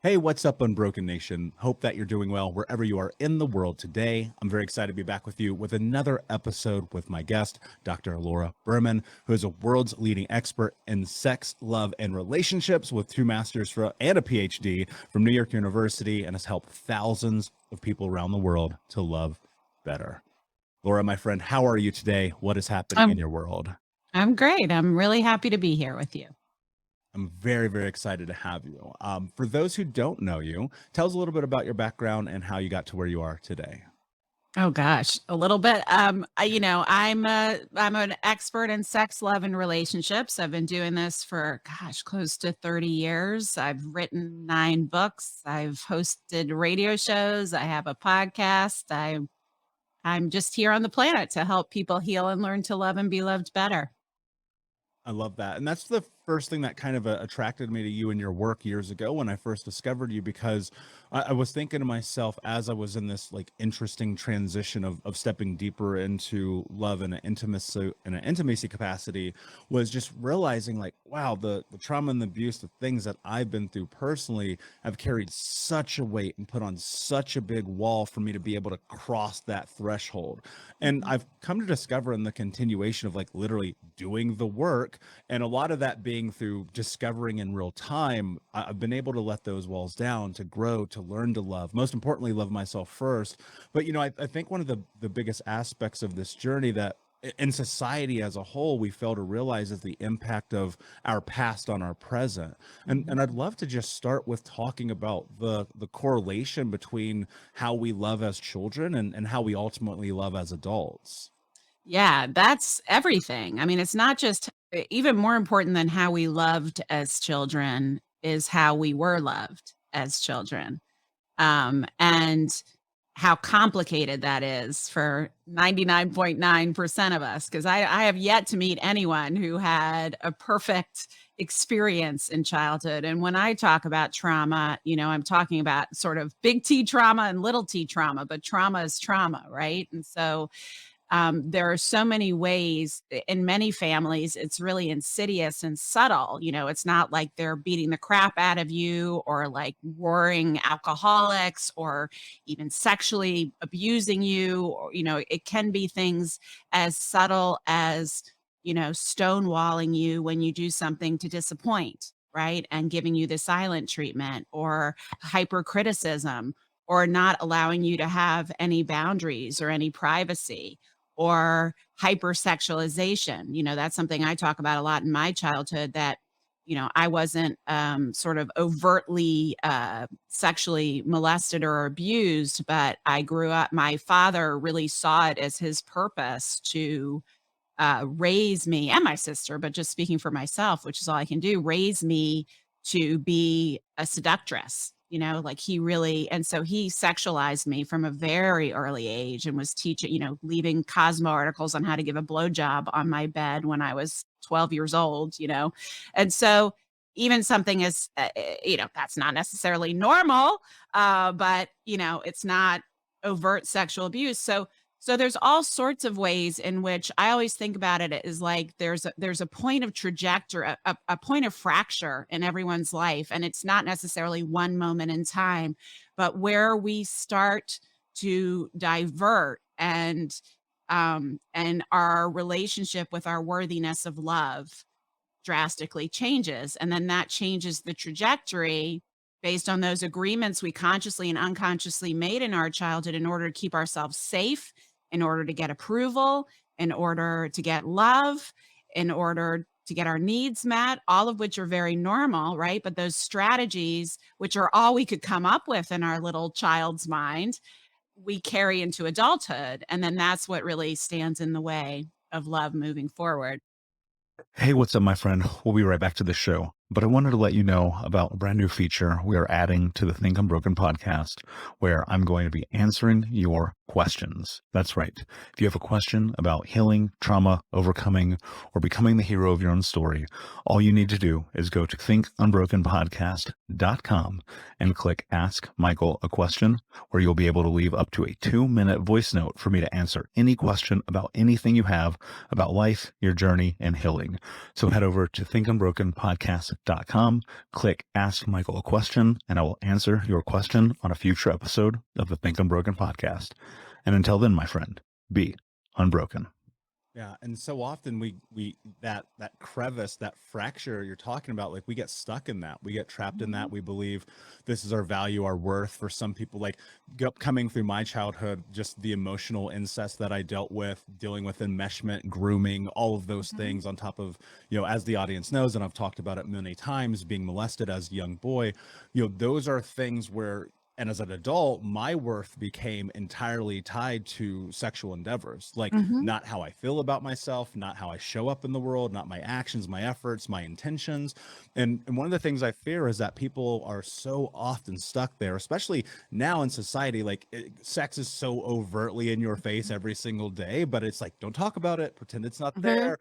Hey, what's up, Unbroken Nation? Hope that you're doing well wherever you are in the world today. I'm very excited to be back with you with another episode with my guest, Dr. Laura Berman, who is a world's leading expert in sex, love, and relationships with 2 masters and a PhD from New York University, and has helped thousands of people around the world to love better. Laura, my friend, how are you today? What is happening in your world? I'm great. I'm really happy to be here with you. I'm very, very excited to have you. For those who don't know you, tell us a little bit about your background and how you got to where you are today. Oh gosh, a little bit. I'm an expert in sex, love, and relationships. I've been doing this for close to 30 years. I've written 9 books. I've hosted radio shows. I have a podcast. I'm just here on the planet to help people heal and learn to love and be loved better. I love that. And that's the first thing that kind of attracted me to you and your work years ago when I first discovered you, because I was thinking to myself as I was in this like interesting transition of stepping deeper into love and an intimacy capacity, was just realizing like, wow, the trauma and the abuse, the things that I've been through personally have carried such a weight and put on such a big wall for me to be able to cross that threshold. And I've come to discover in the continuation of like literally doing the work, and a lot of that being through discovering in real time, I've been able to let those walls down, to grow, to learn to love, most importantly, love myself first. But, I think one of the biggest aspects of this journey that in society as a whole, we fail to realize is the impact of our past on our present. And I'd love to just start with talking about the correlation between how we love as children and how we ultimately love as adults. Yeah, that's everything. I mean, it's not just even more important than how we loved as children is how we were loved as children. And how complicated that is for 99.9% of us. Because I have yet to meet anyone who had a perfect experience in childhood. And when I talk about trauma, I'm talking about sort of big T trauma and little t trauma, but trauma is trauma, right? And so there are so many ways in many families, it's really insidious and subtle. It's not like they're beating the crap out of you or like roaring alcoholics or even sexually abusing you. Or, it can be things as subtle as, stonewalling you when you do something to disappoint, right? And giving you the silent treatment or hypercriticism or not allowing you to have any boundaries or any privacy or hypersexualization. That's something I talk about a lot in my childhood, that, I wasn't sort of overtly sexually molested or abused, but I grew up, my father really saw it as his purpose to raise me and my sister, but just speaking for myself, which is all I can do, raise me to be a seductress. Like he really, and so he sexualized me from a very early age and was teaching, leaving Cosmo articles on how to give a blowjob on my bed when I was 12 years old, and so even something as, that's not necessarily normal, but, it's not overt sexual abuse. So there's all sorts of ways in which I always think about it as like there's a point of trajectory, a point of fracture in everyone's life. And it's not necessarily one moment in time, but where we start to divert and our relationship with our worthiness of love drastically changes. And then that changes the trajectory based on those agreements we consciously and unconsciously made in our childhood in order to keep ourselves safe, in order to get approval, in order to get love, in order to get our needs met, all of which are very normal, right? But those strategies, which are all we could come up with in our little child's mind, we carry into adulthood. And then that's what really stands in the way of love moving forward. Hey, what's up, my friend? We'll be right back to the show. But I wanted to let you know about a brand new feature we are adding to the Think Unbroken podcast, where I'm going to be answering your questions. That's right. If you have a question about healing, trauma, overcoming, or becoming the hero of your own story, all you need to do is go to thinkunbrokenpodcast.com and click Ask Michael a Question, where you'll be able to leave up to a 2-minute voice note for me to answer any question about anything you have about life, your journey, and healing. So head over to thinkunbrokenpodcast.com cptsd.com, click Ask Michael a Question, and I will answer your question on a future episode of the Think Unbroken podcast. And until then, my friend, be unbroken. Yeah, and so often we that crevice, that fracture you're talking about, like we get stuck in that. We get trapped in that. We believe this is our value, our worth. For some people, like coming through my childhood, just the emotional incest that I dealt with, dealing with enmeshment, grooming, all of those things on top of, as the audience knows, and I've talked about it many times, being molested as a young boy, those are things where, and as an adult, my worth became entirely tied to sexual endeavors, like Mm-hmm. not how I feel about myself, not how I show up in the world, not my actions, my efforts, my intentions. And one of the things I fear is that people are so often stuck there, especially now in society. Like sex is so overtly in your face every single day, but it's like, don't talk about it, pretend it's not Mm-hmm. there,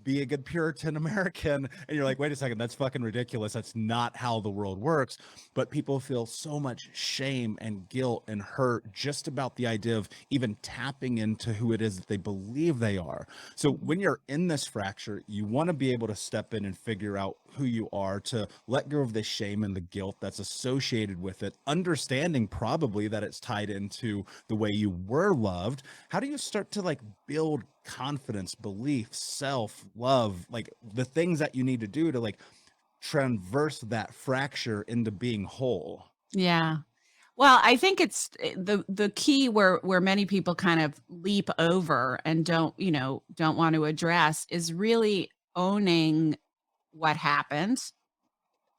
be a good Puritan American. And you're like, wait a second, that's fucking ridiculous. That's not how the world works. But people feel so much shame and guilt and hurt just about the idea of even tapping into who it is that they believe they are. So when you're in this fracture, you want to be able to step in and figure out who you are, to let go of the shame and the guilt that's associated with it, understanding probably that it's tied into the way you were loved. How do you start to like build confidence, belief, self love, like the things that you need to do to like traverse that fracture into being whole? Yeah. Well, I think it's the key where many people kind of leap over and don't want to address is really owning what happened.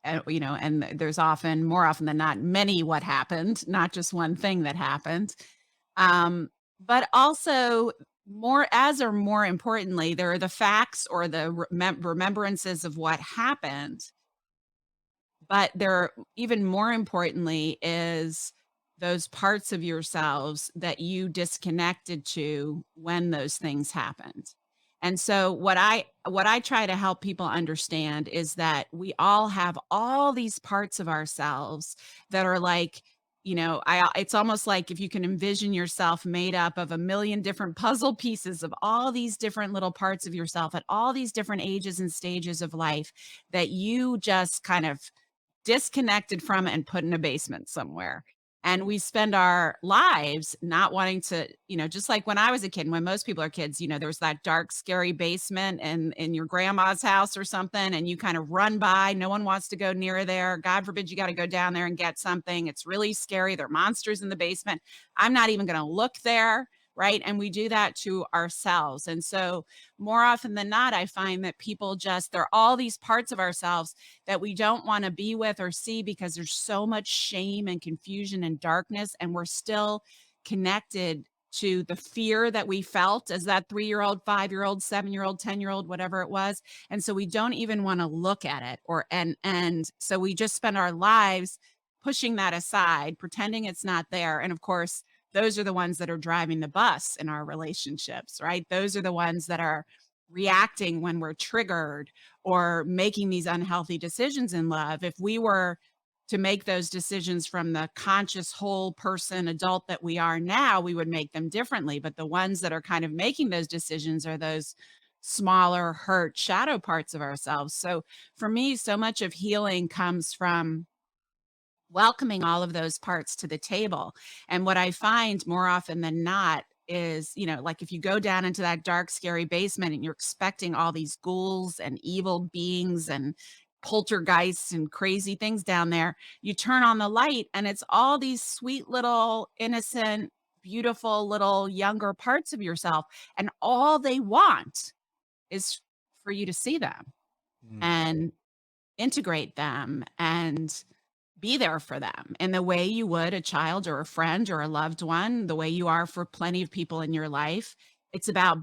And there's more often than not, many what happened, not just one thing that happened. But also more importantly, there are the facts or the remembrances of what happened. But there, even more importantly, is those parts of yourselves that you disconnected to when those things happened. And so what I try to help people understand is that we all have all these parts of ourselves that are like, it's almost like if you can envision yourself made up of a million different puzzle pieces of all these different little parts of yourself at all these different ages and stages of life that you just kind of disconnected from and put in a basement somewhere. And we spend our lives not wanting to, just like when I was a kid, when most people are kids, there's that dark, scary basement in your grandma's house or something, and you kind of run by. No one wants to go near there. God forbid you got to go down there and get something. It's really scary. There are monsters in the basement. I'm not even going to look there. Right. And we do that to ourselves. And so more often than not, I find that people there are all these parts of ourselves that we don't want to be with or see because there's so much shame and confusion and darkness. And we're still connected to the fear that we felt as that 3-year-old, 5-year-old, 7-year-old, 10-year-old, whatever it was. And so we don't even want to look at it and so we just spend our lives pushing that aside, pretending it's not there. And of course, those are the ones that are driving the bus in our relationships, right? Those are the ones that are reacting when we're triggered or making these unhealthy decisions in love. If we were to make those decisions from the conscious whole person adult that we are now, we would make them differently. But the ones that are kind of making those decisions are those smaller, hurt, shadow parts of ourselves. So for me, so much of healing comes from welcoming all of those parts to the table. And what I find more often than not is, like if you go down into that dark, scary basement and you're expecting all these ghouls and evil beings and poltergeists and crazy things down there, you turn on the light and it's all these sweet little innocent, beautiful little younger parts of yourself. And all they want is for you to see them Mm. and integrate them and be there for them in the way you would a child or a friend or a loved one, the way you are for plenty of people in your life. It's about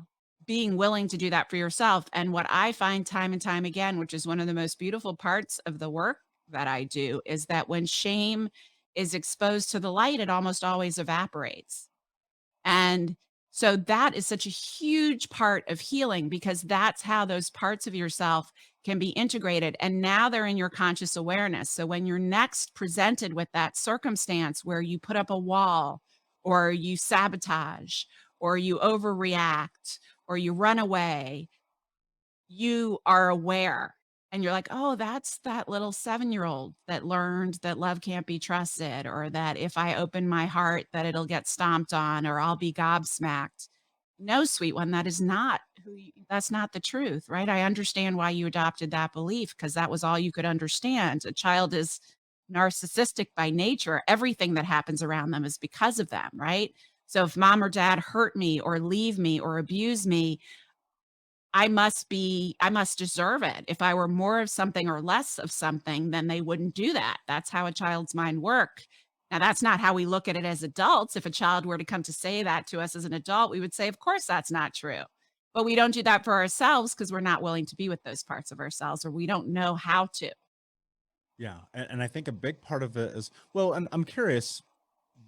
being willing to do that for yourself. And what I find time and time again, which is one of the most beautiful parts of the work that I do, is that when shame is exposed to the light, it almost always evaporates. And so that is such a huge part of healing because that's how those parts of yourself can be integrated. And now they're in your conscious awareness. So when you're next presented with that circumstance where you put up a wall or you sabotage or you overreact or you run away, you are aware And you're like, oh, that's that little 7-year-old that learned that love can't be trusted, or that if I open my heart, that it'll get stomped on, or I'll be gobsmacked. No, sweet one, that is not that's not the truth, right? I understand why you adopted that belief because that was all you could understand. A child is narcissistic by nature. Everything that happens around them is because of them, right? So if mom or dad hurt me or leave me or abuse me, I must deserve it. If I were more of something or less of something, then they wouldn't do that. That's how a child's mind work. Now, that's not how we look at it as adults. If a child were to come to say that to us as an adult, we would say, of course, that's not true. But we don't do that for ourselves because we're not willing to be with those parts of ourselves, or we don't know how to. Yeah, and I think a big part of it is, well, and I'm curious,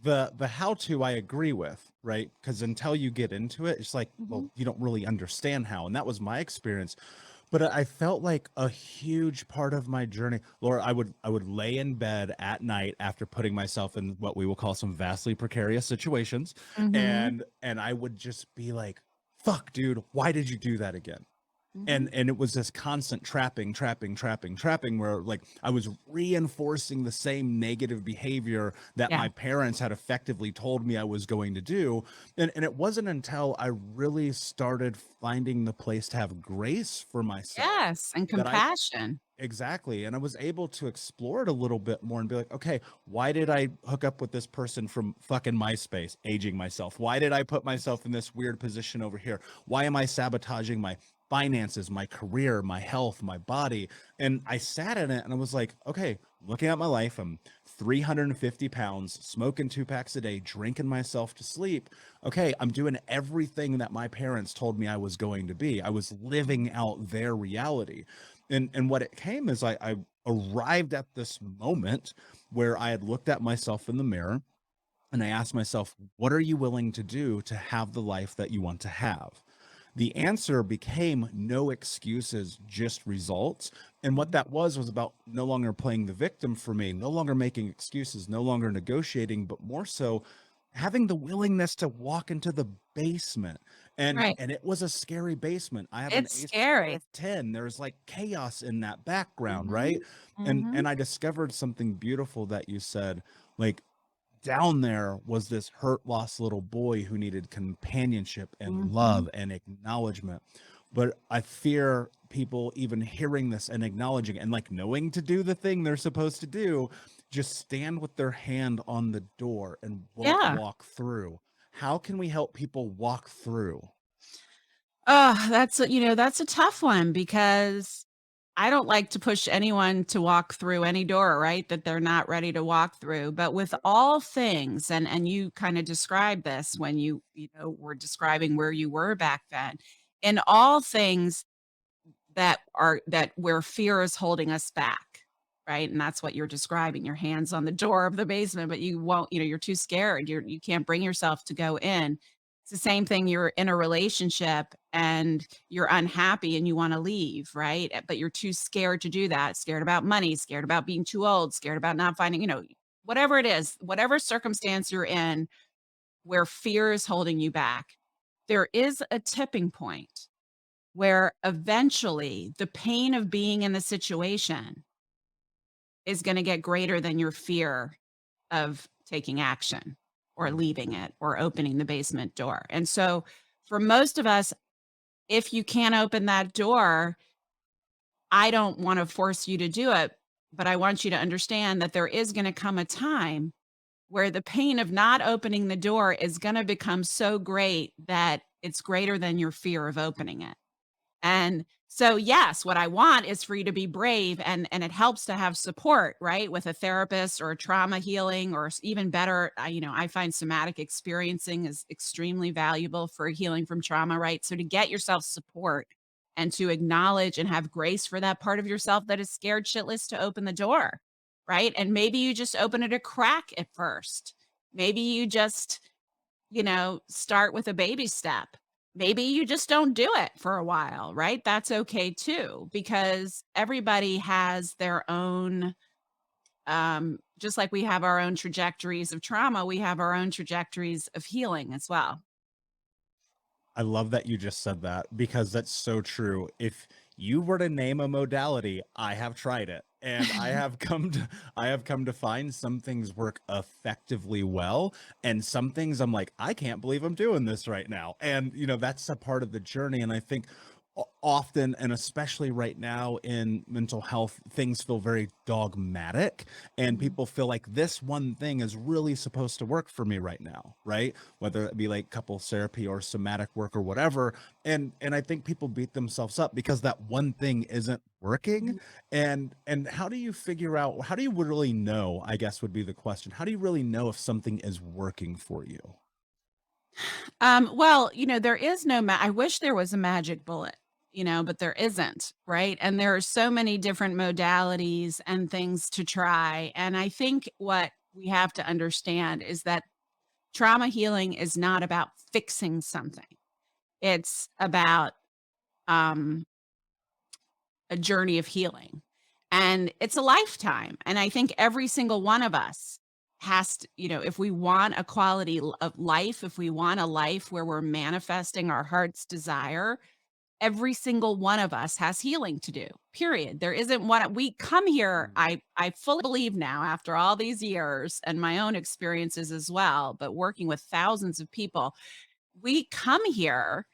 the how to I agree with, right? Because until you get into it, it's like, well, Mhm. you don't really understand how, and that was my experience. But I felt like a huge part of my journey, Laura, I would lay in bed at night after putting myself in what we will call some vastly precarious situations, Mhm. and I would just be like, "Fuck, dude, why did you do that again?" Mhm. And it was this constant trapping where like I was reinforcing the same negative behavior that Yeah. my parents had effectively told me I was going to do. And it wasn't until I really started finding the place to have grace for myself Yes, and that I compassion. exactly. And I was able to explore it a little bit more and be like, okay, why did I hook up with this person from fucking MySpace, aging myself? Why did I put myself in this weird position over here? Why am I sabotaging my finances, my career, my health, my body? And I sat in it and I was like, okay, looking at my life, I'm 350 pounds, smoking 2 packs a day, drinking myself to sleep. Okay, I'm doing everything that my parents told me I was going to be. I was living out their reality. And what it came is I arrived at this moment where I had looked at myself in the mirror and I asked myself, what are you willing to do to have the life that you want to have? The answer became no excuses, just results. And what that was about no longer playing the victim for me, no longer making excuses, no longer negotiating, but more so having the willingness to walk into the basement. Right. And it was a scary basement. I have an It's ace score scary. of 10. There's like chaos in that background, right? Mhm. Mhm. And I discovered something beautiful that you said, like down there was this hurt, lost little boy who needed companionship and Mhm. love and acknowledgement. But I fear people even hearing this and acknowledging and like knowing to do the thing they're supposed to do, just stand with their hand on the door and won't Yeah. walk through. How can we help people walk through? Oh, that's a tough one because I don't like to push anyone to walk through any door, right? That they're not ready to walk through. But with all things, and you kind of described this when you were describing where you were back then. In all things that where fear is holding us back, right? And that's what you're describing. Your hands on the door of the basement, but you won't, you're too scared. You can't bring yourself to go in. It's the same thing. You're in a relationship and you're unhappy and you want to leave, right? But you're too scared to do that. Scared about money, scared about being too old, scared about not finding, whatever it is, whatever circumstance you're in where fear is holding you back, there is a tipping point where eventually the pain of being in the situation is going to get greater than your fear of taking action or Mm. leaving it or opening the basement door. And so for most of us, if you can't open that door, I don't want to force you to do it, but I want you to understand that there is going to come a time where the pain of not opening the door is going to become so great that it's greater than your fear of opening it. And so, yes, what I want is for you to be brave, and it helps to have support, right? With a therapist or a trauma healing, or even better, I find somatic experiencing is extremely valuable for healing from trauma, right? So to get yourself support and to acknowledge and have grace for that part of yourself that is scared shitless to open the door, right? And maybe you just open it a crack at first. Maybe you just start with a baby step. Maybe you just don't do it for a while, right? That's okay too, because everybody has their own, just like we have our own trajectories of trauma, we have our own trajectories of healing as well. I love that you just said that because that's so true. If you were to name a modality, I have tried it. And I have come to find some things work effectively well, and some things I'm like, I can't believe I'm doing this right now. And that's a part of the journey. And I think often, and especially right now in mental health, things feel very dogmatic, and Mhm. people feel like this one thing is really supposed to work for me right now, right? Whether it be like couples therapy or somatic work or whatever. And I think people beat themselves up because that one thing isn't working. And how do you figure out, how do you really know, I guess would be the question, how do you really know if something is working for you? Well, there is no I wish there was a magic bullet, but there isn't, right? And there are so many different modalities and things to try. And I think what we have to understand is that trauma healing is not about fixing something. It's about um a journey of healing. And it's a lifetime. And I think every single one of us has to, if we want a quality of life, if we want a life where we're manifesting our heart's desire, every single one of us has healing to do. Period. There isn't one we come here, Mm. I fully believe now after all these years and my own experiences as well, but working with thousands of people, we come here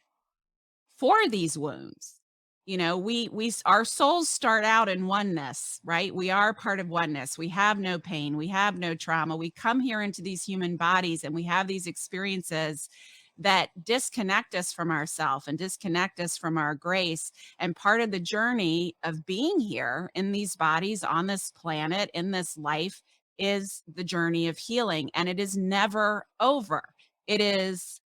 for these wounds. Our souls start out in oneness, right? We are part of oneness. We have no pain, we have no trauma. We come here into these human bodies and we have these experiences that disconnect us from ourself and disconnect us from our grace. And part of the journey of being here in these bodies on this planet, in this life, is the journey of healing. And it is never over. It is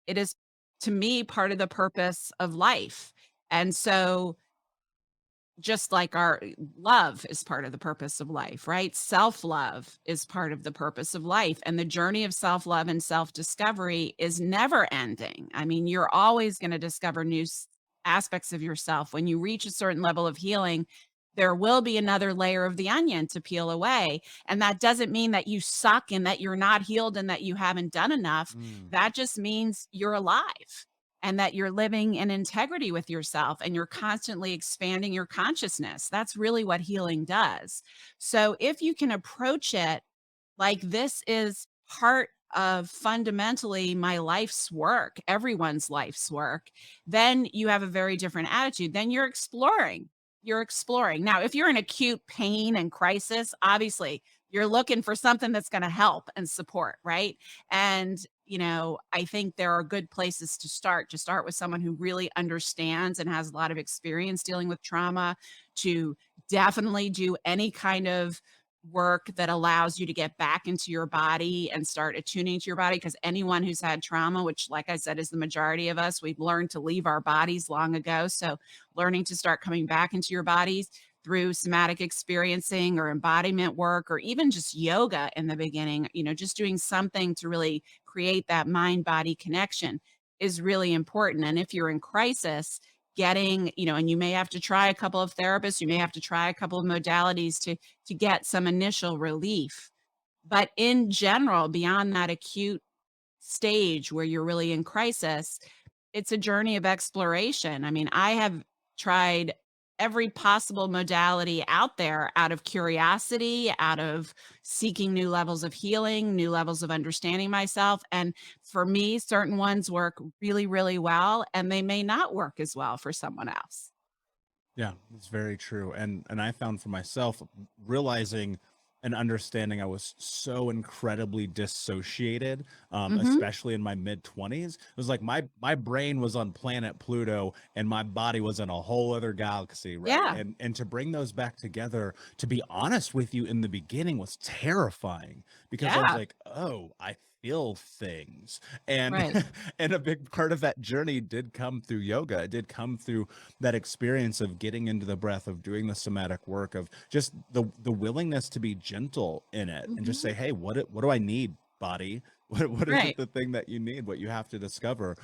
it is to me part of the purpose of life. And so just like our love is part of the purpose of life, right? Self-love is part of the purpose of life. And the journey of self-love and self-discovery is never ending. I mean, you're always going to discover new aspects of yourself. When you reach a certain level of healing, there will be another layer of the onion to peel away. And that doesn't mean that you suck and that you're not healed and that you haven't done enough. Mm. That just means you're alive and that you're living in integrity with yourself and you're constantly expanding your consciousness. That's really what healing does. So if you can approach it like this is part of fundamentally my life's work, everyone's life's work, then you have a very different attitude. Then you're exploring. You're exploring. Now, if you're in acute pain and crisis, obviously you're looking for something that's going to help and support, right? And, I think there are good places to start with someone who really understands and has a lot of experience dealing with trauma, to definitely do any kind of work that allows you to get back into your body and start attuning to your body. Because anyone who's had trauma, which, like I said, is the majority of us, we've learned to leave our bodies long ago. So, learning to start coming back into your bodies through somatic experiencing or embodiment work or even just yoga in the beginning, just doing something to really create that mind body connection is really important. And if you're in crisis, getting, and you may have to try a couple of therapists, you may have to try a couple of modalities to get some initial relief. But in general, beyond that acute stage where you're really in crisis, it's a journey of exploration. I mean, I have tried every possible modality out there out of curiosity, out of seeking new levels of healing, new levels of understanding myself. And for me, certain ones work really, really well, and they may not work as well for someone else. Yeah, it's very true. And I found for myself, realizing and understanding I was so incredibly dissociated, Hmm. especially in my mid 20s. It was like my brain was on planet Pluto and my body was in a whole other galaxy, right? Yeah. And to bring those back together, to be honest with you, in the beginning was terrifying because I was Yeah. like, oh, I feel things. And Right. and a big part of that journey did come through yoga. It did come through that experience of getting into the breath, of doing the somatic work, of just the willingness to be gentle in it and just Hmm. say, hey, what do I need, body? What is it, Right. the thing that you need, what you have to discover?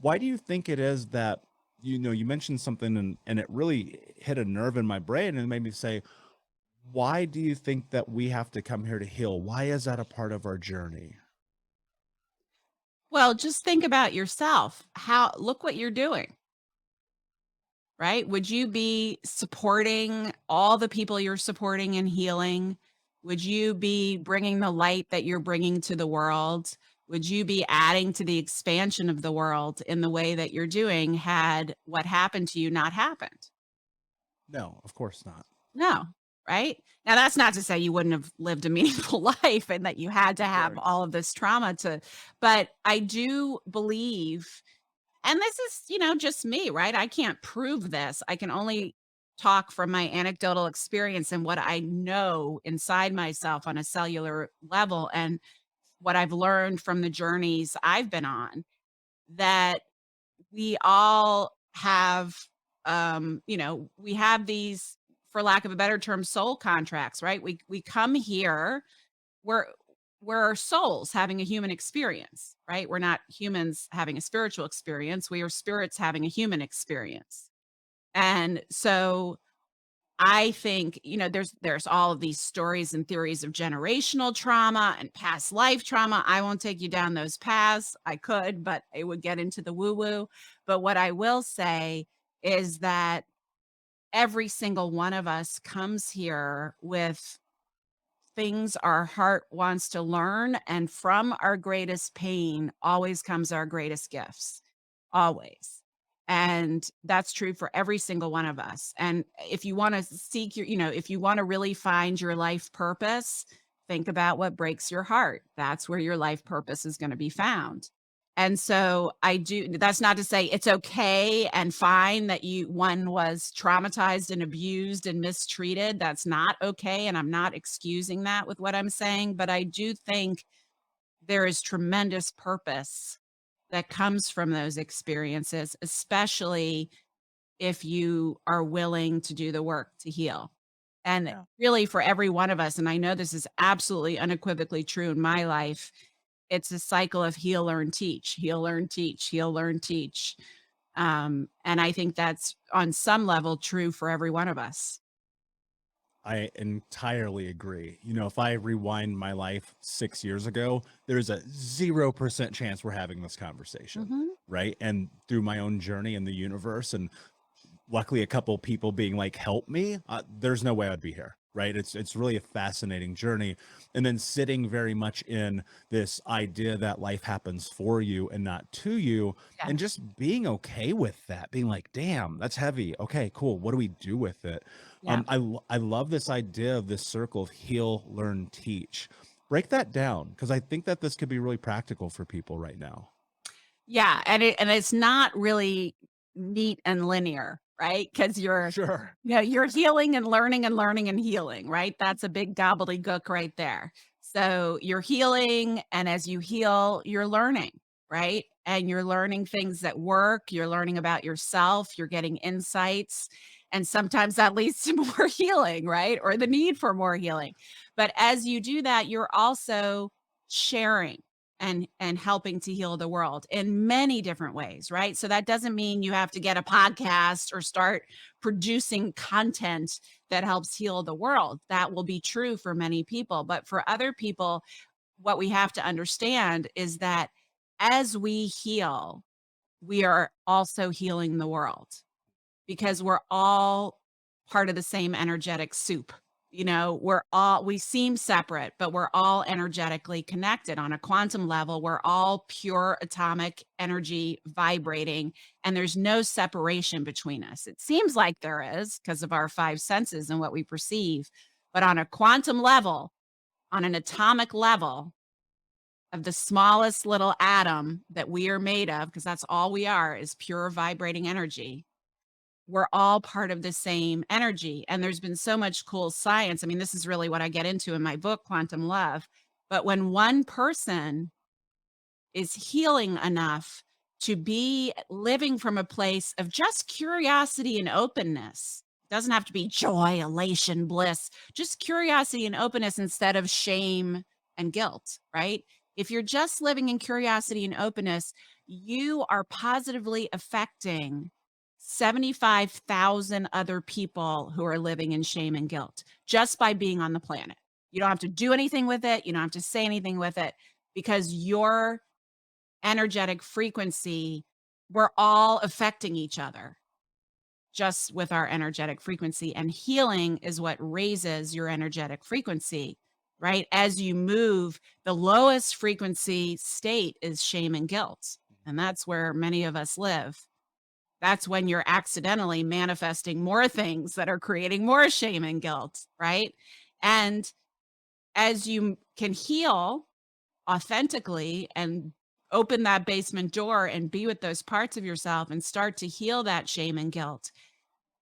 Why do you think it is that, you mentioned something, and it really hit a nerve in my brain and made me say, why do you think that we have to come here to heal? Why is that a part of our journey? Well, just think about yourself. Look what you're doing. right? Would you be supporting all the people you're supporting in healing? Would you be bringing the light that you're bringing to the world? Would you be adding to the expansion of the world in the way that you're doing had what happened to you not happened? No, of course not. No, right? Now, that's not to say you wouldn't have lived a meaningful life and that you had to Of have course. all of this trauma to, but I do believe, and this is, just me, right? I can't prove this. I can only talk from my anecdotal experience and what I know inside myself on a cellular level and what I've learned from the journeys I've been on, that we all have, we have these, for lack of a better term, soul contracts, right? We come here, we're we're souls having a human experience, right? We're not humans having a spiritual experience. We are spirits having a human experience. And so I think, there's all of these stories and theories of generational trauma and past life trauma. I won't take you down those paths. I could, but it would get into the woo-woo. But what I will say is that every single one of us comes here with things our heart wants to learn, and from our greatest pain always comes our greatest gifts, always. And that's true for every single one of us. And if you want to seek if you want to really find your life purpose, think about what breaks your heart. That's where your life purpose is going to be found. And so I do, that's not to say it's okay and fine that one was traumatized and abused and mistreated. That's not okay. And I'm not excusing that with what I'm saying, but I do think there is tremendous purpose that comes from those experiences, especially if you are willing to do the work to heal. And Yeah. really, for every one of us, and I know this is absolutely unequivocally true in my life, it's a cycle of heal, learn, teach, heal, learn, teach, heal, learn, teach. And I think that's on some level true for every one of us. I entirely agree. If I rewind my life 6 years ago, there's a 0% chance we're having this conversation, Mhm. right? And through my own journey in the universe, and luckily a couple people being like, help me, there's no way I'd be here, right? It's really a fascinating journey. And then sitting very much in this idea that life happens for you and not to you, Yeah. and just being okay with that, being like, damn, that's heavy. Okay, cool, what do we do with it? Yeah. I love this idea of this circle of heal, learn, teach. Break that down, because I think that this could be really practical for people right now. Yeah. And it's not really neat and linear, right? Because Sure. you're healing and learning and learning and healing, right? That's a big gobbledygook right there. So you're healing, and as you heal, you're learning, right? And you're learning things that work, you're learning about yourself, you're getting insights, and sometimes that leads to more healing, right? Or the need for more healing. But as you do that, you're also sharing and helping to heal the world in many different ways, right? So that doesn't mean you have to get a podcast or start producing content that helps heal the world. That will be true for many people. But for other people, what we have to understand is that as we heal, we are also healing the world, because we're all part of the same energetic soup. We seem separate, but we're all energetically connected on a quantum level. We're all pure atomic energy vibrating, and there's no separation between us. It seems like there is because of our five senses and what we perceive, but on a quantum level, on an atomic level of the smallest little atom that we are made of, because that's all we are, is pure vibrating energy. We're all part of the same energy. And there's been so much cool science. I mean, this is really what I get into in my book, Quantum Love. But when one person is healing enough to be living from a place of just curiosity and openness, doesn't have to be joy, elation, bliss, just curiosity and openness instead of shame and guilt, right? If you're just living in curiosity and openness, you are positively affecting 75,000 other people who are living in shame and guilt just by being on the planet. You don't have to do anything with it. You don't have to say anything with it, because your energetic frequency, we're all affecting each other. just with our energetic frequency. And healing is what raises your energetic frequency, right? As you move, the lowest frequency state is shame and guilt. And that's where many of us live. That's when you're accidentally manifesting more things that are creating more shame and guilt, right? And as you can heal authentically and open that basement door and be with those parts of yourself and start to heal that shame and guilt,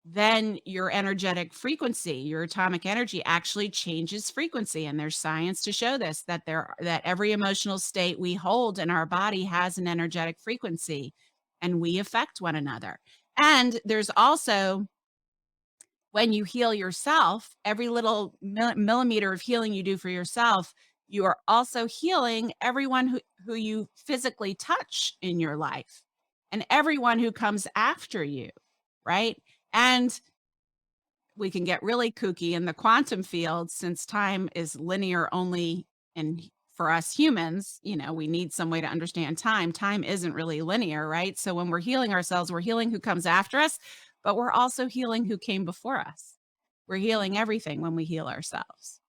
then your energetic frequency, your atomic energy actually changes frequency. And there's science to show this, that every emotional state we hold in our body has an energetic frequency and we affect one another. And there's also, when you heal yourself, every little millimeter of healing you do for yourself, you are also healing everyone who you physically touch in your life and everyone who comes after you, right? And we can get really kooky in the quantum field, since time is linear only. And for us humans, we need some way to understand time. Time isn't really linear, right? So when we're healing ourselves, we're healing who comes after us, but we're also healing who came before us. We're healing everything when we heal ourselves.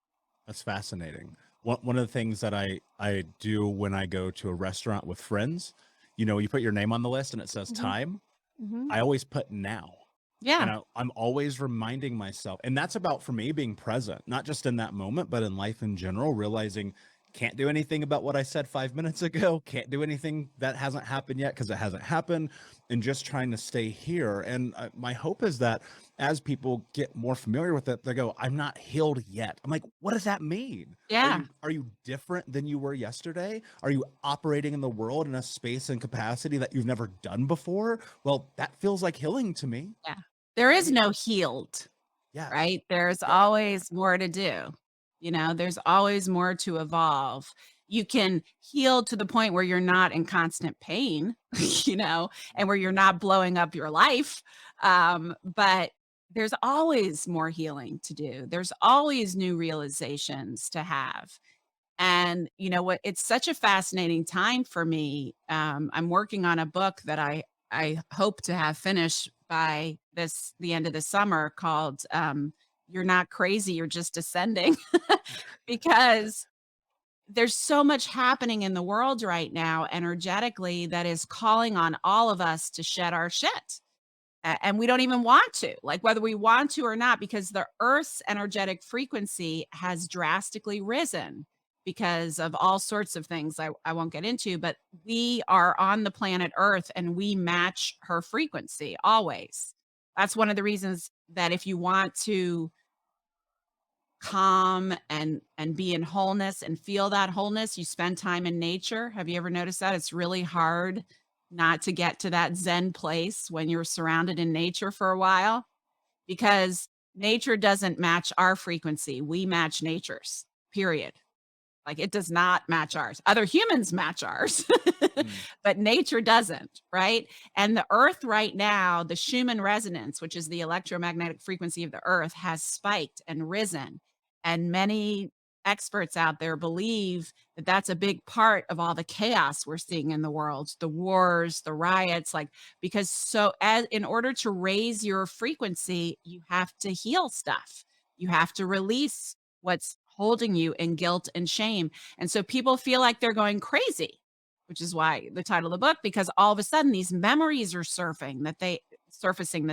That's fascinating. One of the things that I do when I go to a restaurant with friends, you put your name on the list and it says Mhm. time. Mhm. I always put now. Yeah. And I'm always reminding myself, and that's about, for me, being present, not just in that moment, but in life in general, realizing can't do anything about what I said 5 minutes ago, can't do anything that hasn't happened yet because it hasn't happened, and just trying to stay here. And my hope is that as people get more familiar with it, they go, I'm not healed yet. I'm like, what does that mean? Yeah. Are you different than you were yesterday? Are you operating in the world in a space and capacity that you've never done before? Well, that feels like healing to me. Yeah. There is Right? no healed, Yes. right? There's Yep. always more to do. There's always more to evolve. You can heal to the point where you're not in constant pain, and where you're not blowing up your life. But there's always more healing to do. There's always new realizations to have. And you know what? It's such a fascinating time for me. I'm working on a book that I hope to have finished by the end of the summer, called "You're Not Crazy, You're Just Ascending," because there's so much happening in the world right now energetically that is calling on all of us to shed our shit. And we don't even want to, like, whether we want to or not, because the Earth's energetic frequency has drastically risen because of all sorts of things I won't get into, but we are on the planet Earth and we match her frequency always. That's one of the reasons that if you want to calm and be in wholeness and feel that wholeness, you spend time in nature. Have you ever noticed that? It's really hard not to get to that zen place when you're surrounded in nature for a while, because nature doesn't match our frequency. We match nature's, period. Like, it does not match ours. Other humans match ours, Mm. but nature doesn't, right? And the Earth right now, the Schumann resonance, which is the electromagnetic frequency of the Earth, has spiked and risen. And many experts out there believe that that's a big part of all the chaos we're seeing in the world, the wars, the riots, like, because in order to raise your frequency, you have to heal stuff. You have to release what's holding you in guilt and shame. And so people feel like they're going crazy, which is why the title of the book, because all of a sudden these memories are surfacing that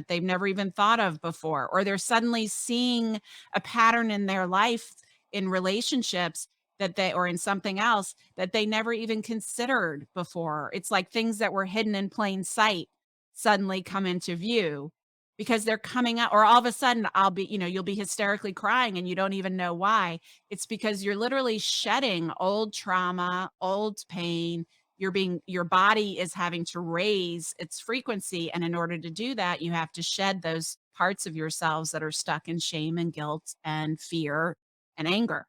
they've never even thought of before, or they're suddenly seeing a pattern in their life, in relationships or in something else that they never even considered before. It's like things that were hidden in plain sight suddenly come into view because they're coming out. Or all of a sudden you'll be hysterically crying and you don't even know why. It's because you're literally shedding old trauma, old pain. Your body is having to raise its frequency. And in order to do that, you have to shed those parts of yourselves that are stuck in shame and guilt and fear and anger.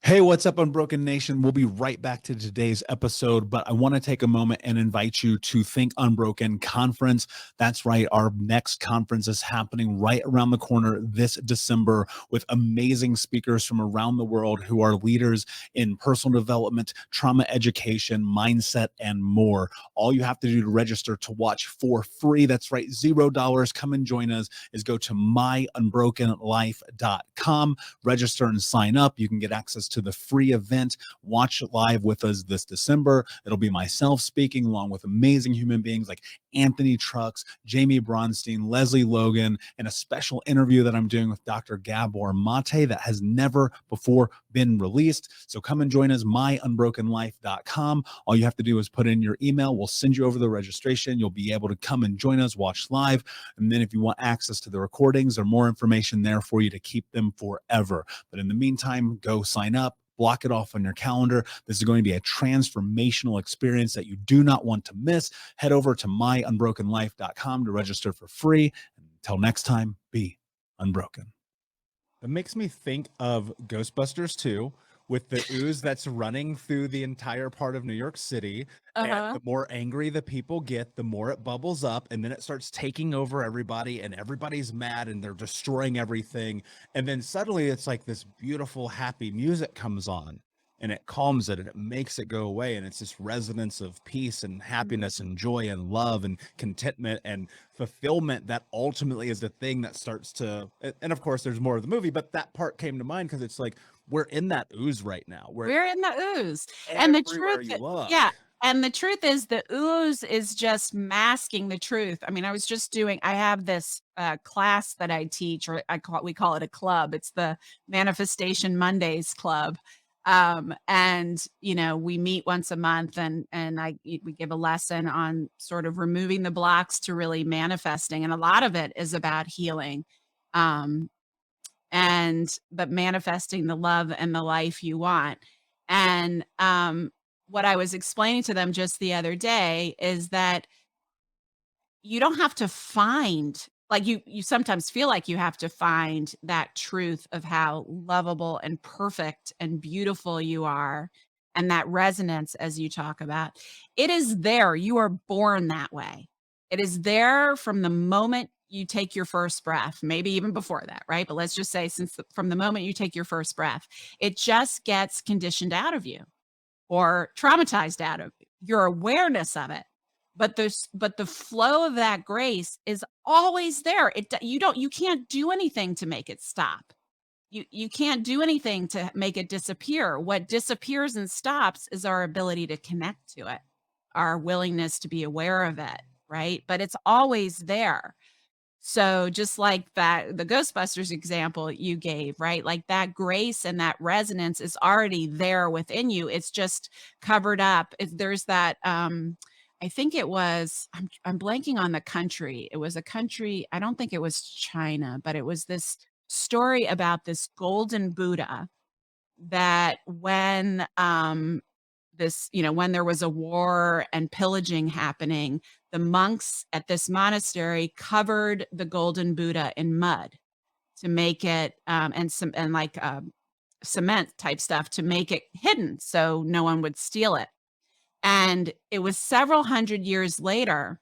Hey, what's up, Unbroken Nation? We'll be right back to today's episode, but I want to take a moment and invite you to Think Unbroken Conference. That's right. Our next conference is happening right around the corner this December with amazing speakers from around the world who are leaders in personal development, trauma education, mindset, and more. All you have to do to register to watch for free, that's right, $0. Come and join us, is go to myunbrokenlife.com, register and sign up. You can get access to the free event. Watch it live with us this December. It'll be myself speaking along with amazing human beings like Anthony Trucks, Jamie Bronstein, Leslie Logan, and a special interview that I'm doing with Dr. Gabor Mate that has never before been released. So come and join us, myunbrokenlife.com. All you have to do is put in your email. We'll send you over the registration. You'll be able to come and join us, watch live. And then if you want access to the recordings or more information there for you to keep them forever. But in the meantime, go sign up. Block it off on your calendar. This is going to be a transformational experience that you do not want to miss. Head over to myunbrokenlife.com to register for free. Until next time, be unbroken. That makes me think of Ghostbusters 2 with the ooze that's running through the entire part of New York City. And the more angry the people get, the more it bubbles up, and then it starts taking over everybody, and everybody's mad and they're destroying everything. And then suddenly it's like this beautiful, happy music comes on and it calms it and it makes it go away. And it's this resonance of peace and happiness and joy and love and contentment and fulfillment that ultimately is the thing that starts to, and of course there's more of the movie, but that part came to mind because it's like, we're in that ooze right now. We're in the ooze. And the truth, yeah. And the truth is the ooze is just masking the truth. I mean, I have this class that I teach, or we call it a club. It's the Manifestation Mondays Club. And we meet once a month and we give a lesson on sort of removing the blocks to really manifesting. And a lot of it is about healing. But manifesting the love and the life you want. And what I was explaining to them just the other day is that you don't have to find, like you sometimes feel like you have to find that truth of how lovable and perfect and beautiful you are, and that resonance as you talk about. It is there. You are born that way. It is there from the moment you take your first breath, maybe even before that, right? But let's just say from the moment you take your first breath, it just gets conditioned out of you or traumatized out of your awareness of it. But the flow of that grace is always there. You can't do anything to make it stop. You can't do anything to make it disappear. What disappears and stops is our ability to connect to it, our willingness to be aware of it, right? But it's always there. So just like that, the Ghostbusters example you gave, right? Like that grace and that resonance is already there within you. It's just covered up. There's that, I think it was, I'm blanking on the country. It was a country, I don't think it was China, but it was this story about this golden Buddha that when when there was a war and pillaging happening, the monks at this monastery covered the golden Buddha in mud to make it cement type stuff to make it hidden so no one would steal it. And it was several hundred years later,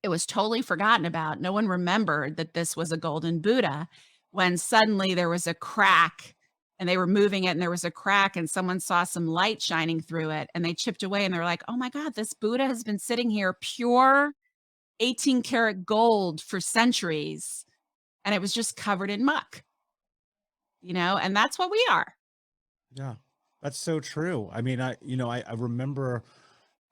it was totally forgotten about. No one remembered that this was a golden Buddha when suddenly there was a crack and they were moving it and there was a crack and someone saw some light shining through it and they chipped away and they're like, oh my God, this Buddha has been sitting here pure 18 karat gold for centuries. And it was just covered in muck, and that's what we are. Yeah, that's so true. I mean, I remember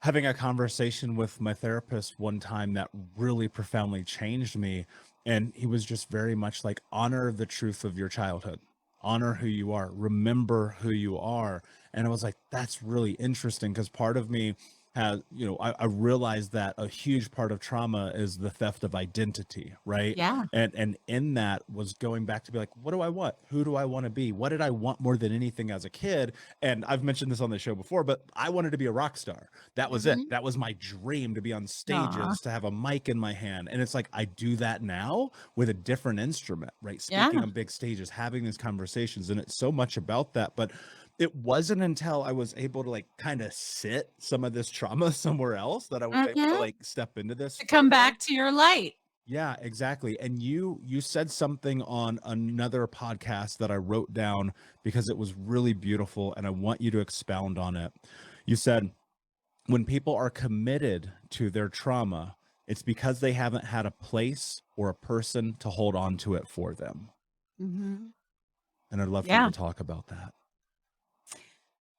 having a conversation with my therapist one time that really profoundly changed me. And he was just very much like, honor the truth of your childhood, honor who you are, remember who you are. And I was like, that's really interesting, because part of me has, I realized that a huge part of trauma is the theft of identity, right? Yeah. And in that was going back to be like, what do I want? Who do I want to be? What did I want more than anything as a kid? And I've mentioned this on the show before, but I wanted to be a rock star. That was it. That was my dream, to be on stages, to have a mic in my hand. And it's like, I do that now with a different instrument, right? Speaking on big stages, having these conversations. And it's so much about that. But it wasn't until I was able to like kind of sit some of this trauma somewhere else that I was able to Mhm. like step into this To come further. back to your light. Yeah, exactly. And you said something on another podcast that I wrote down because it was really beautiful and I want you to expound on it. You said when people are committed to their trauma, it's because they haven't had a place or a person to hold on to it for them. Mhm. And I'd love for you Yeah. to talk about that.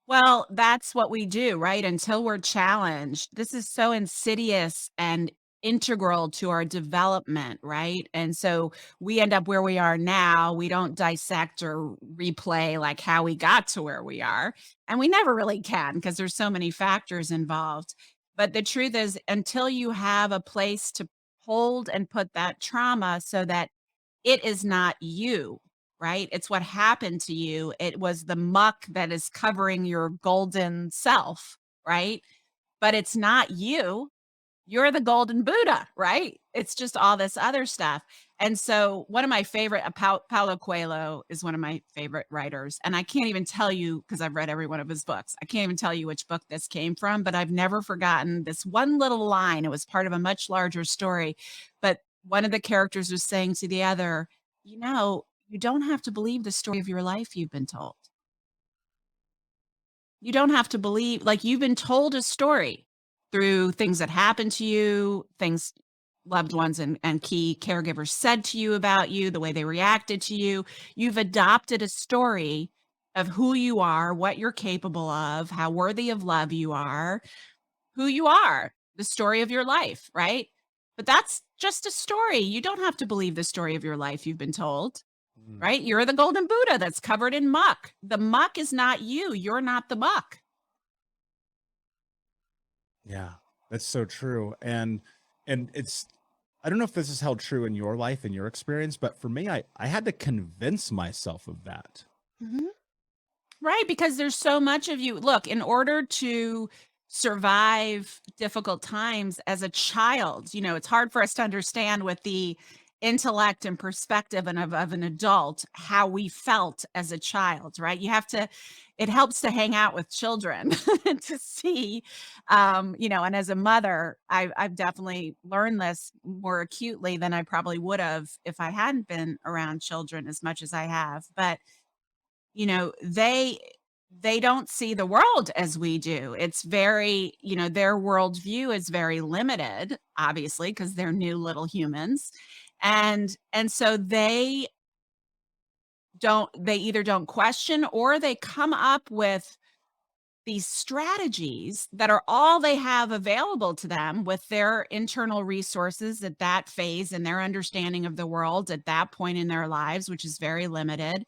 Well, that's what we do, right? Until we're challenged. This is so insidious and integral to our development, right? And so we end up where we are now. We don't dissect or replay like how we got to where we are. And we never really can because there's so many factors involved. But the truth is, until you have a place to hold and put that trauma so that it is not you, right? It's what happened to you. It was the muck that is covering your golden self, right? But it's not you. You're the golden Buddha, right? It's just all this other stuff. And so one of my favorite, Paulo Coelho is one of my favorite writers. And I can't even tell you, because I've read every one of his books, I can't even tell you which book this came from, but I've never forgotten this one little line. It was part of a much larger story. But one of the characters was saying to the other, you don't have to believe the story of your life you've been told. You don't have to believe, like, you've been told a story through things that happened to you, things loved ones and key caregivers said to you about you, the way they reacted to you. You've adopted a story of who you are, what you're capable of, how worthy of love you are, who you are, the story of your life, right? But that's just a story. You don't have to believe the story of your life you've been told, Mm. right? You're the golden Buddha that's covered in muck. The muck is not you. You're not the muck. Yeah, that's so true. And it's I don't know if this is held true in your life and your experience, but for me, I had to convince myself of that. Mhm. Right, because there's so much of you. Look, in order to survive difficult times as a child, it's hard for us to understand with the intellect and perspective and of an adult how we felt as a child, right? It helps to hang out with children to see, and as a mother, I've definitely learned this more acutely than I probably would have if I hadn't been around children as much as I have. But they don't see the world as we do. It's very, their worldview is very limited, obviously, because they're new little humans. And so they either don't question or they come up with these strategies that are all they have available to them with their internal resources at that phase and their understanding of the world at that point in their lives, which is very limited.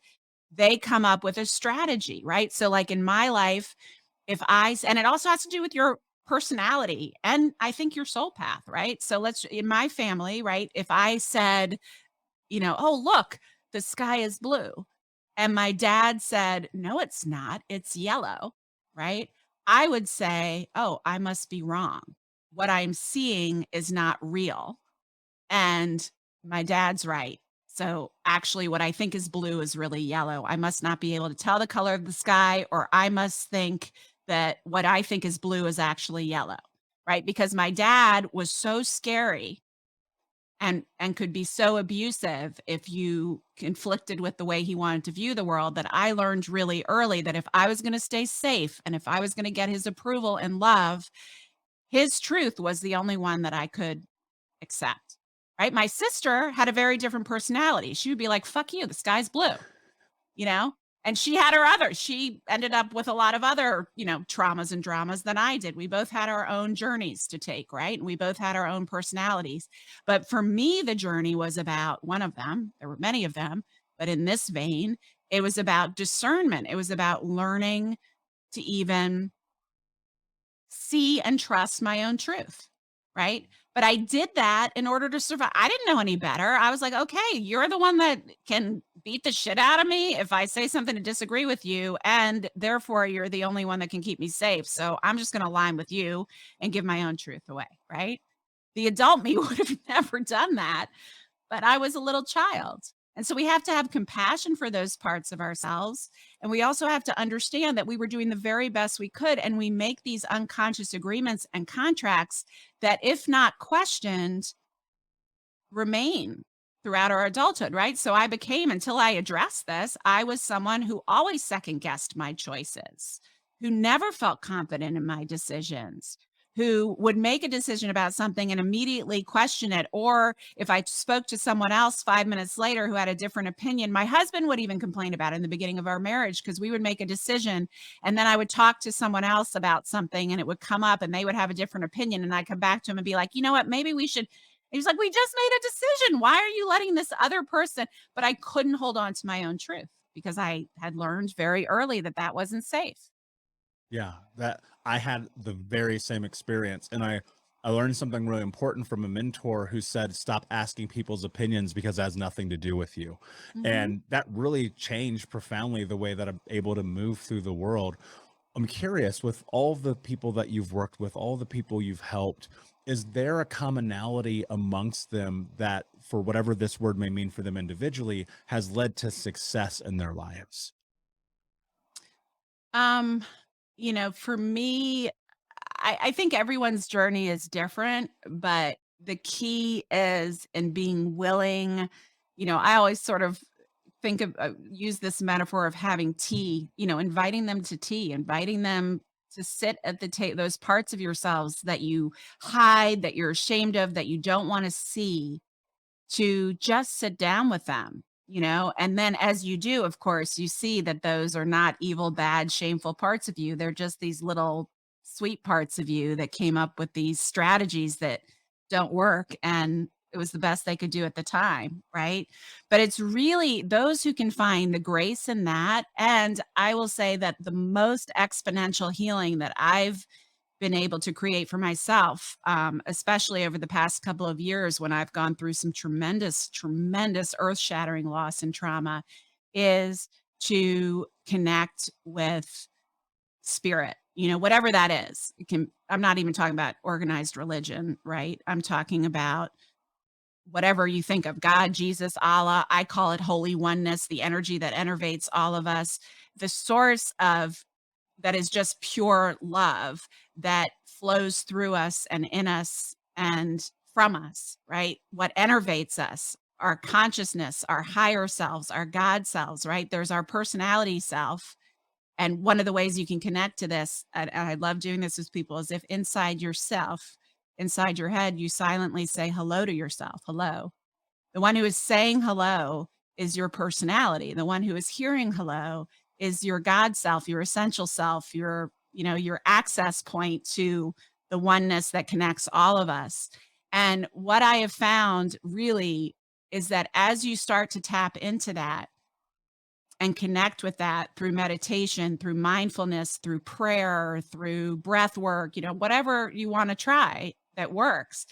They come up with a strategy, right? So like in my life, and it also has to do with your personality and I think your soul path, right? So in my family, right? If I said, oh, look, the sky is blue. And my dad said, no, it's not. It's yellow, right? I would say, oh, I must be wrong. What I'm seeing is not real. And my dad's right. So actually, what I think is blue is really yellow. I must not be able to tell the color of the sky, or I must think that what I think is blue is actually yellow, right? Because my dad was so scary and could be so abusive if you conflicted with the way he wanted to view the world, that I learned really early that if I was going to stay safe and if I was going to get his approval and love, his truth was the only one that I could accept, right? My sister had a very different personality. She would be like, fuck you, the sky's blue, you know? And she had her others. She ended up with a lot of other, traumas and dramas than I did. We both had our own journeys to take, right? And we both had our own personalities. But for me, the journey was about one of them. There were many of them, but in this vein, it was about discernment. It was about learning to even see and trust my own truth, right? But I did that in order to survive. I didn't know any better. I was like, okay, you're the one that can beat the shit out of me if I say something to disagree with you. And therefore, you're the only one that can keep me safe. So I'm just going to align with you and give my own truth away, right? The adult me would have never done that, but I was a little child. And so we have to have compassion for those parts of ourselves. And we also have to understand that we were doing the very best we could. And we make these unconscious agreements and contracts that, if not questioned, remain throughout our adulthood, right? So I became, until I addressed this, I was someone who always second guessed my choices, who never felt confident in my decisions, who would make a decision about something and immediately question it. Or if I spoke to someone else 5 minutes later who had a different opinion, my husband would even complain about it in the beginning of our marriage, because we would make a decision and then I would talk to someone else about something and it would come up and they would have a different opinion. And I'd come back to him and be like, you know what, maybe we should. He was like, we just made a decision. Why are you letting this other person? But I couldn't hold on to my own truth because I had learned very early that that wasn't safe. Yeah, that I had the very same experience. And I learned something really important from a mentor who said, stop asking people's opinions because it has nothing to do with you. Mhm. And that really changed profoundly the way that I'm able to move through the world. I'm curious, with all the people that you've worked with, all the people you've helped, is there a commonality amongst them that, for whatever this word may mean for them individually, has led to success in their lives? Um, for me, I think everyone's journey is different, but the key is in being willing. I always sort of think of use this metaphor of having tea, inviting them to tea, inviting them to sit at the table, those parts of yourselves that you hide, that you're ashamed of, that you don't want to see, to just sit down with them, and then as you do, of course, you see that those are not evil, bad, shameful parts of you. They're just these little sweet parts of you that came up with these strategies that don't work. And it was the best they could do at the time, right? But it's really those who can find the grace in that. And I will say that the most exponential healing that I've been able to create for myself, especially over the past couple of years when I've gone through some tremendous, tremendous earth shattering loss and trauma, is to connect with spirit, whatever that is. I'm not even talking about organized religion, right? I'm talking about whatever you think of: God, Jesus, Allah. I call it holy oneness, the energy that enervates all of us, the source of that is just pure love that flows through us and in us and from us, right? What enervates us, our consciousness, our higher selves, our God selves, right? There's our personality self. And one of the ways you can connect to this, and I love doing this with people, is if inside yourself, inside your head, you silently say hello to yourself. Hello. The one who is saying hello is your personality. The one who is hearing hello is your God self, your essential self, your access point to the oneness that connects all of us. And what I have found really is that as you start to tap into that and connect with that through meditation, through mindfulness, through prayer, through breath work, whatever you want to try that works,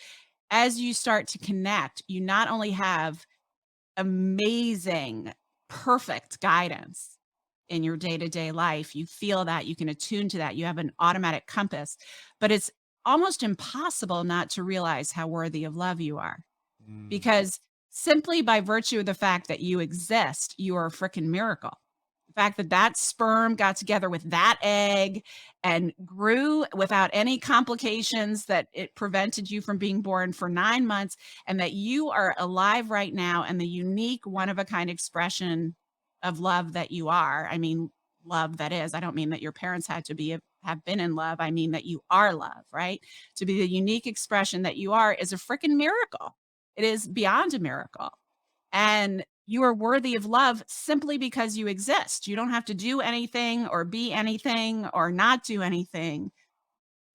as you start to connect, you not only have amazing, perfect guidance in your day-to-day life. You feel that, you can attune to that, you have an automatic compass, but it's almost impossible not to realize how worthy of love you are, Mm. because simply by virtue of the fact that you exist, you are a freaking miracle. The fact that that sperm got together with that egg and grew without any complications, that it prevented you from being born for 9 months, and that you are alive right now and the unique, one of a kind expression of love that you are. I mean, love that is. I don't mean that your parents had to have been in love. I mean that you are love, right? To be the unique expression that you are is a freaking miracle. It is beyond a miracle. And you are worthy of love simply because you exist. You don't have to do anything or be anything or not do anything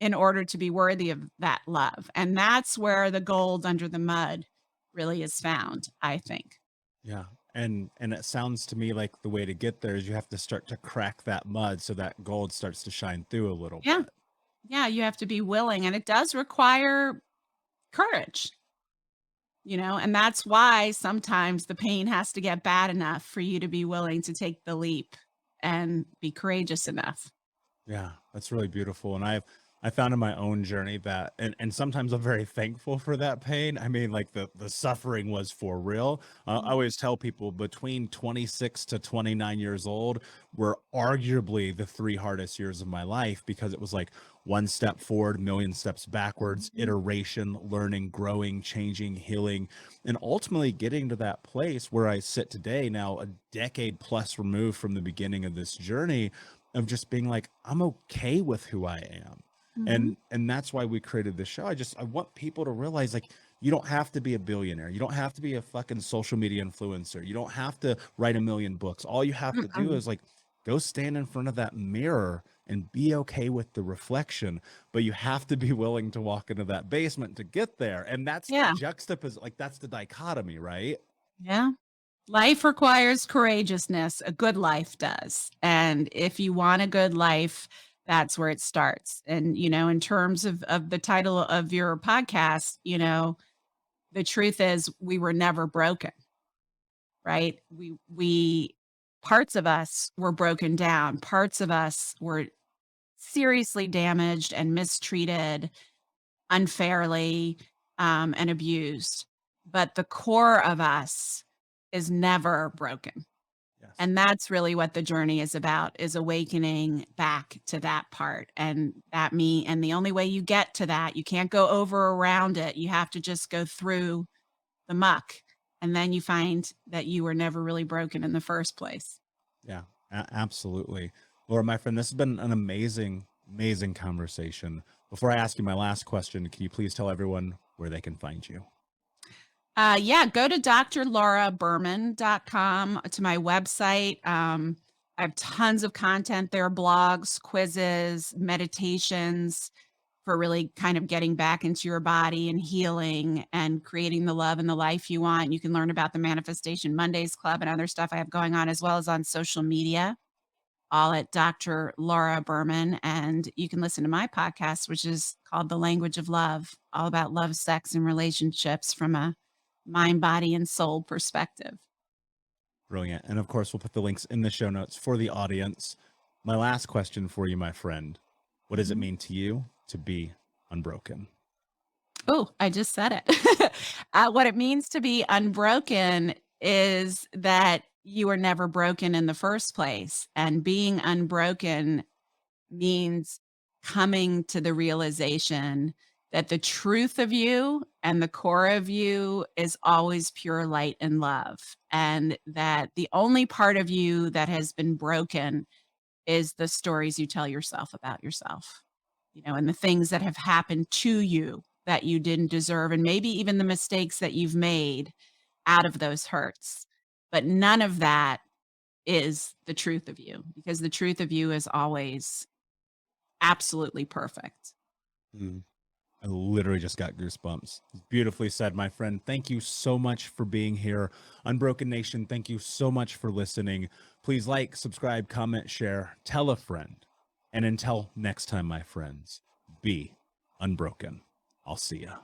in order to be worthy of that love. And that's where the gold under the mud really is found, I think. Yeah. And it sounds to me like the way to get there is you have to start to crack that mud so that gold starts to shine through a little Yeah. bit. Yeah. You have to be willing. And it does require courage, and that's why sometimes the pain has to get bad enough for you to be willing to take the leap and be courageous enough. Yeah, that's really beautiful. And I found in my own journey that, and sometimes I'm very thankful for that pain. I mean, like the suffering was for real. I Mhm. always tell people between 26 to 29 years old were arguably the three hardest years of my life, because it was like one step forward, million steps backwards, Mhm. iteration, learning, growing, changing, healing, and ultimately getting to that place where I sit today, now a decade plus removed from the beginning of this journey, of just being like, I'm okay with who I am. Mhm. And that's why we created this show. I want people to realize, like, you don't have to be a billionaire, you don't have to be a fucking social media influencer, you don't have to write a million books. All you have to do Mm-mm. is like go stand in front of that mirror and be okay with the reflection, but you have to be willing to walk into that basement to get there. And that's the Yeah. juxtaposition, like that's the dichotomy, right? Yeah. Life requires courageousness. A good life does. And if you want a good life, that's where it starts. And, in terms of the title of your podcast, the truth is we were never broken, right? Parts of us were broken down. Parts of us were seriously damaged and mistreated unfairly, and abused. But the core of us is never broken. Yes. And that's really what the journey is about, is awakening back to that part. And the only way you get to that, you can't go over or around it. You have to just go through the muck. And then you find that you were never really broken in the first place. Yeah, absolutely. Laura, my friend, this has been an amazing, amazing conversation. Before I ask you my last question, can you please tell everyone where they can find you? Yeah, go to drlauraberman.com to my website. I have tons of content there, blogs, quizzes, meditations for really kind of getting back into your body and healing and creating the love and the life you want. You can learn about the Manifestation Mondays Club and other stuff I have going on, as well as on social media, all at Dr. Laura Berman. And you can listen to my podcast, which is called The Language of Love, all about love, sex, and relationships from a mind, body, and soul perspective. Brilliant. And of course, we'll put the links in the show notes for the audience. My last question for you, my friend: what does it Mhm. mean to you to be unbroken? Oh, I just said it. What it means to be unbroken is that you were never broken in the first place. And being unbroken means coming to the realization that the truth of you and the core of you is always pure light and love. And that the only part of you that has been broken is the stories you tell yourself about yourself, and the things that have happened to you that you didn't deserve, and maybe even the mistakes that you've made out of those hurts. But none of that is the truth of you, because the truth of you is always absolutely perfect. Mm. I literally just got goosebumps. Beautifully said, my friend. Thank you so much for being here. Unbroken Nation, thank you so much for listening. Please like, subscribe, comment, share, tell a friend. And until next time, my friends, be unbroken. I'll see ya.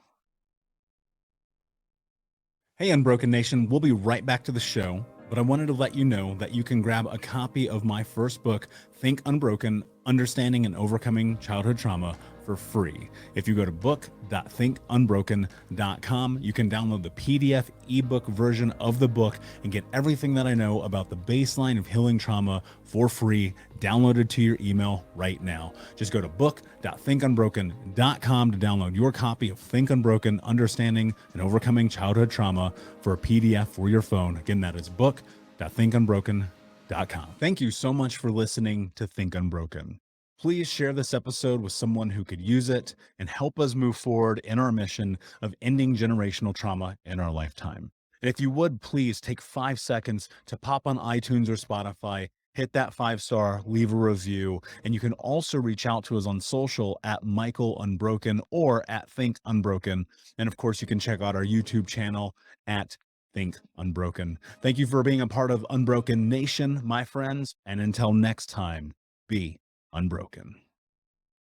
Hey, Unbroken Nation, we'll be right back to the show, but I wanted to let you know that you can grab a copy of my first book, Think Unbroken: Understanding and Overcoming Childhood Trauma, for free. If you go to book.thinkunbroken.com, you can download the PDF ebook version of the book and get everything that I know about the baseline of healing trauma for free, downloaded to your email right now. Just go to book.thinkunbroken.com to download your copy of Think Unbroken: Understanding and Overcoming Childhood Trauma for a PDF for your phone. Again, that is book.thinkunbroken.com. Thank you so much for listening to Think Unbroken. Please share this episode with someone who could use it and help us move forward in our mission of ending generational trauma in our lifetime. And if you would, please take 5 seconds to pop on iTunes or Spotify, hit that 5-star, leave a review, and you can also reach out to us on social at Michael Unbroken or at Think Unbroken. And of course, you can check out our YouTube channel at Think Unbroken. Thank you for being a part of Unbroken Nation, my friends. And until next time, be unbroken.